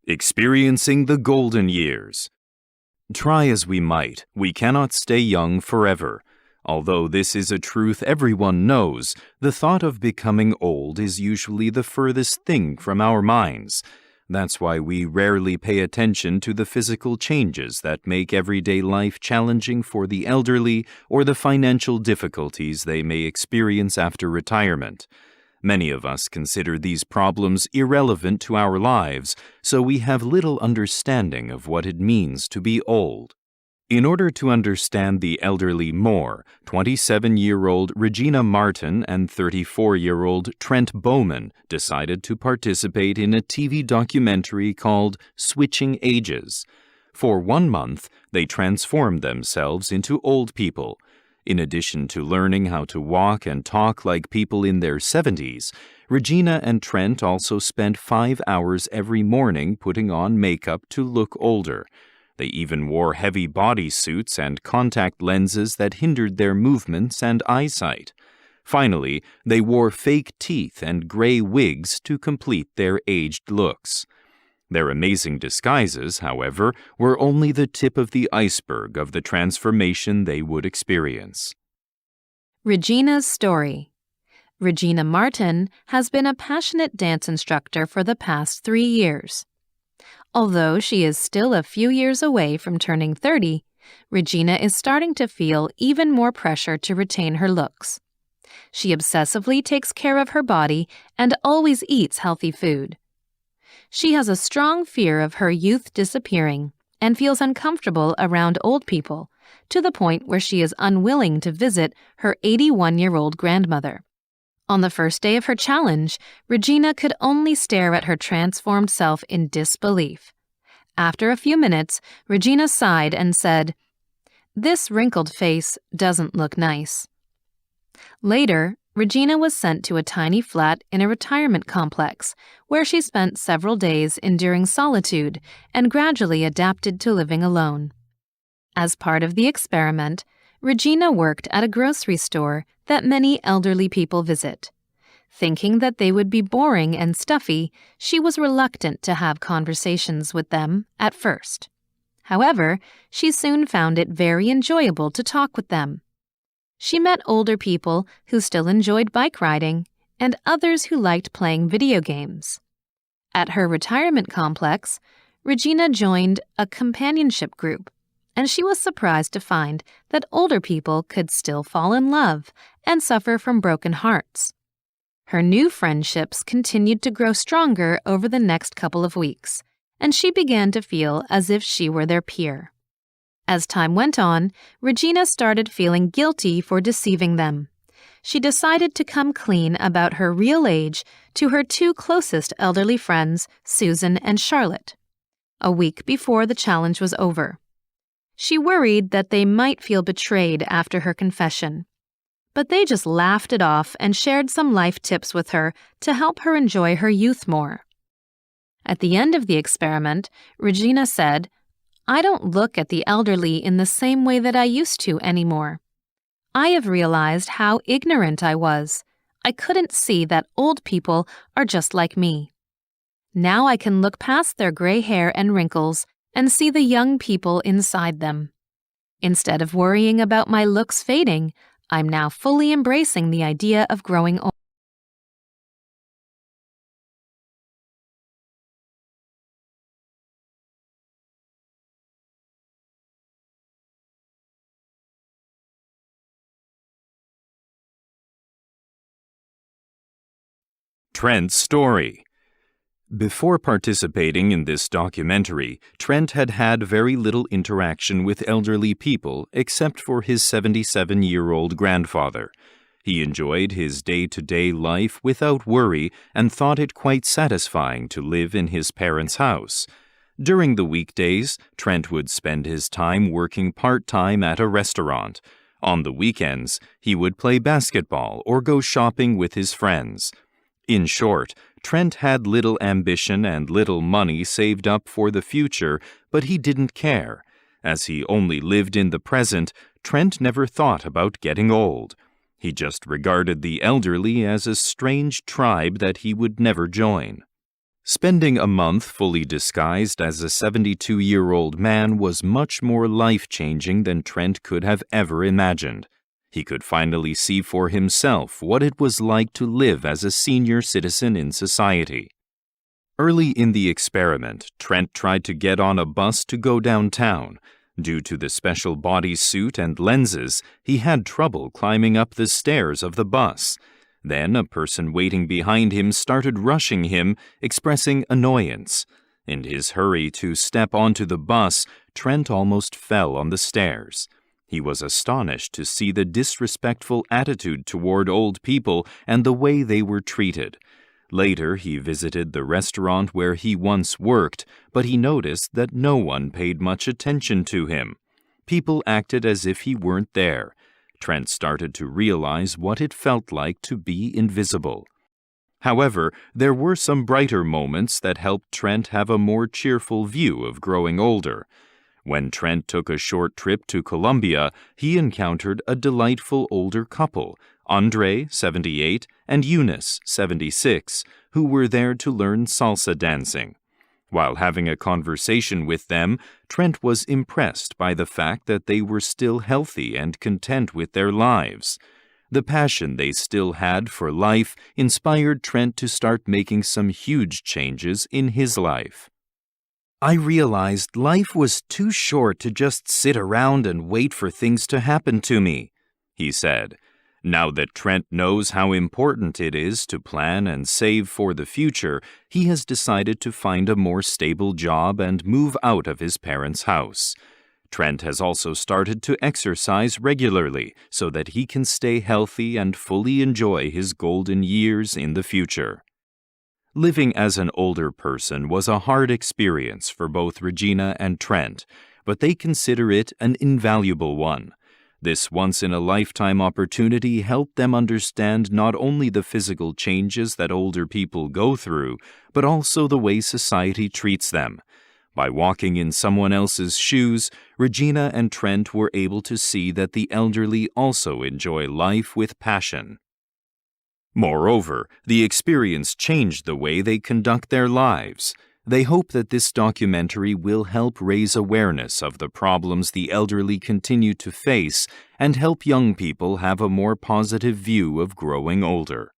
Experiencing the golden years. Try as we might, we cannot stay young forever. Although this is a truth everyone knows, the thought of becoming old is usually the furthest thing from our minds. That's why we rarely pay attention to the physical changes that make everyday life challenging for the elderly or the financial difficulties they may experience after retirement. Many of us consider these problems irrelevant to our lives, so we have little understanding of what it means to be old. In order to understand the elderly more, 27-year-old Regina Martin and 34-year-old Trent Bowman decided to participate in a TV documentary called Switching Ages. For 1 month, they transformed themselves into old people. In addition to learning how to walk and talk like people in their 70s, Regina and Trent also spent 5 hours every morning putting on makeup to look older. They even wore heavy body suits and contact lenses that hindered their movements and eyesight. Finally, they wore fake teeth and gray wigs to complete their aged looks. Their amazing disguises, however, were only the tip of the iceberg of the transformation they would experience. Regina's story. Regina Martin has been a passionate dance instructor for the past 3 years. Although she is still a few years away from turning 30, Regina is starting to feel even more pressure to retain her looks. She obsessively takes care of her body and always eats healthy food. She has a strong fear of her youth disappearing and feels uncomfortable around old people, to the point where she is unwilling to visit her 81-year-old grandmother. On the first day of her challenge, Regina could only stare at her transformed self in disbelief. After a few minutes, Regina sighed and said, "This wrinkled face doesn't look nice." Later, Regina was sent to a tiny flat in a retirement complex, where she spent several days enduring solitude and gradually adapted to living alone. As part of the experiment, Regina worked at a grocery store that many elderly people visit. Thinking that they would be boring and stuffy, she was reluctant to have conversations with them at first. However, she soon found it very enjoyable to talk with them. She met older people who still enjoyed bike riding and others who liked playing video games. At her retirement complex, Regina joined a companionship group, and she was surprised to find that older people could still fall in love and suffer from broken hearts. Her new friendships continued to grow stronger over the next couple of weeks, and she began to feel as if she were their peer. As time went on, Regina started feeling guilty for deceiving them. She decided to come clean about her real age to her 2 closest elderly friends, Susan and Charlotte, a week before the challenge was over. She worried that they might feel betrayed after her confession, but they just laughed it off and shared some life tips with her to help her enjoy her youth more. At the end of the experiment, Regina said, "I don't look at the elderly in the same way that I used to anymore. I have realized how ignorant I was. I couldn't see that old people are just like me. Now I can look past their gray hair and wrinkles and see the young people inside them. Instead of worrying about my looks fading, I'm now fully embracing the idea of growing old." Trent's story. Before participating in this documentary, Trent had had very little interaction with elderly people except for his 77-year-old grandfather. He enjoyed his day-to-day life without worry and thought it quite satisfying to live in his parents' house. During the weekdays, Trent would spend his time working part-time at a restaurant. On the weekends, he would play basketball or go shopping with his friends. In short, Trent had little ambition and little money saved up for the future, but he didn't care. As he only lived in the present, Trent never thought about getting old. He just regarded the elderly as a strange tribe that he would never join. Spending a month fully disguised as a 72-year-old man was much more life-changing than Trent could have ever imagined. He could finally see for himself what it was like to live as a senior citizen in society. Early in the experiment, Trent tried to get on a bus to go downtown. Due to the special bodysuit and lenses, he had trouble climbing up the stairs of the bus. Then a person waiting behind him started rushing him, expressing annoyance. In his hurry to step onto the bus, Trent almost fell on the stairs. He was astonished to see the disrespectful attitude toward old people and the way they were treated. Later, he visited the restaurant where he once worked, but he noticed that no one paid much attention to him. People acted as if he weren't there. Trent started to realize what it felt like to be invisible. However, there were some brighter moments that helped Trent have a more cheerful view of growing older. When Trent took a short trip to Colombia, he encountered a delightful older couple, Andre, 78, and Eunice, 76, who were there to learn salsa dancing. While having a conversation with them, Trent was impressed by the fact that they were still healthy and content with their lives. The passion they still had for life inspired Trent to start making some huge changes in his life. "I realized life was too short to just sit around and wait for things to happen to me," he said. Now that Trent knows how important it is to plan and save for the future, he has decided to find a more stable job and move out of his parents' house. Trent has also started to exercise regularly so that he can stay healthy and fully enjoy his golden years in the future. Living as an older person was a hard experience for both Regina and Trent, but they consider it an invaluable one. This once-in-a-lifetime opportunity helped them understand not only the physical changes that older people go through, but also the way society treats them. By walking in someone else's shoes, Regina and Trent were able to see that the elderly also enjoy life with passion. Moreover, the experience changed the way they conduct their lives. They hope that this documentary will help raise awareness of the problems the elderly continue to face and help young people have a more positive view of growing older.